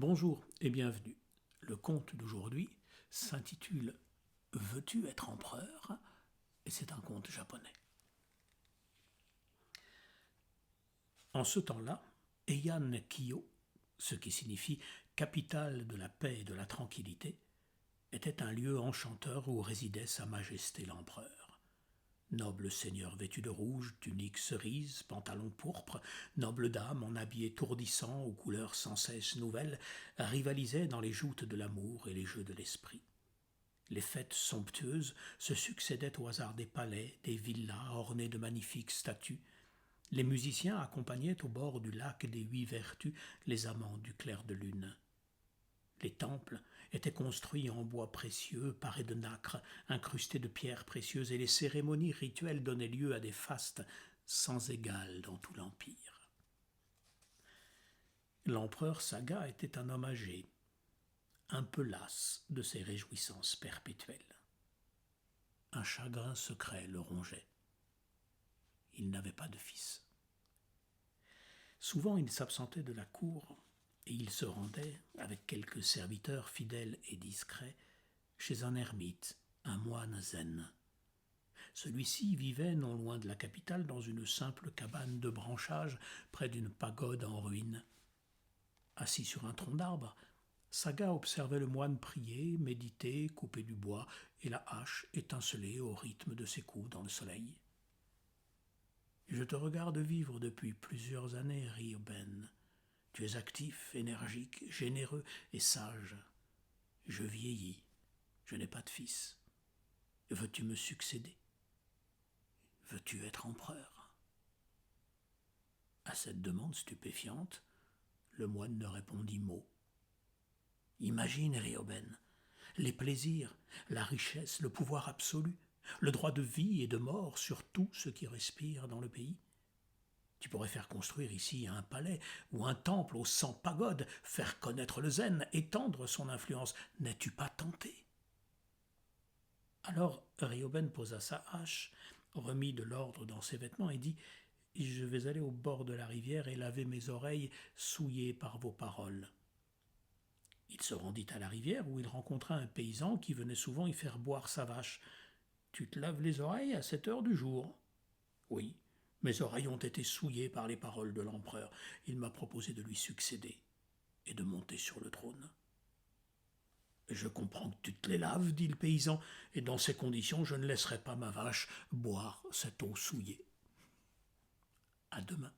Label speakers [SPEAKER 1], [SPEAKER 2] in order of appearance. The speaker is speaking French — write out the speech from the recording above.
[SPEAKER 1] Bonjour et bienvenue. Le conte d'aujourd'hui s'intitule Veux-tu être empereur? Et c'est un conte japonais. En ce temps-là, Heian Kyo, ce qui signifie capitale de la paix et de la tranquillité, était un lieu enchanteur où résidait Sa Majesté l'Empereur. Noble seigneur vêtu de rouge, tunique cerise, pantalon pourpre, noble dame en habit étourdissant aux couleurs sans cesse nouvelles, rivalisaient dans les joutes de l'amour et les jeux de l'esprit. Les fêtes somptueuses se succédaient au hasard des palais, des villas ornées de magnifiques statues. Les musiciens accompagnaient au bord du lac des 8 vertus les amants du clair de lune. Les temples étaient construits en bois précieux, parés de nacre, incrustés de pierres précieuses, et les cérémonies rituelles donnaient lieu à des fastes sans égal dans tout l'Empire. L'empereur Saga était un homme âgé, un peu las de ces réjouissances perpétuelles. Un chagrin secret le rongeait. Il n'avait pas de fils. Souvent il s'absentait de la cour, et il se rendait, avec quelques serviteurs fidèles et discrets, chez un ermite, un moine zen. Celui-ci vivait non loin de la capitale dans une simple cabane de branchage près d'une pagode en ruine. Assis sur un tronc d'arbre, Saga observait le moine prier, méditer, couper du bois, et la hache étinceler au rythme de ses coups dans le soleil. « Je te regarde vivre depuis plusieurs années, Ryoben. Tu es actif, énergique, généreux et sage. Je vieillis, je n'ai pas de fils. Veux-tu me succéder? Veux-tu être empereur ?» À cette demande stupéfiante, le moine ne répondit mot. Imagine, Ryoben, les plaisirs, la richesse, le pouvoir absolu, le droit de vie et de mort sur tout ce qui respire dans le pays. Tu pourrais faire construire ici un palais ou un temple aux 100 pagodes, faire connaître le zen, étendre son influence. N'es-tu pas tenté? Alors Ryoben posa sa hache, remit de l'ordre dans ses vêtements et dit « Je vais aller au bord de la rivière et laver mes oreilles souillées par vos paroles. » Il se rendit à la rivière où il rencontra un paysan qui venait souvent y faire boire sa vache. « Tu te laves les oreilles à cette heure du jour ?»« Oui, mes oreilles ont été souillées par les paroles de l'empereur. Il m'a proposé de lui succéder et de monter sur le trône. »« Je comprends que tu te les laves, dit le paysan, et dans ces conditions je ne laisserai pas ma vache boire cette eau souillée. À demain. »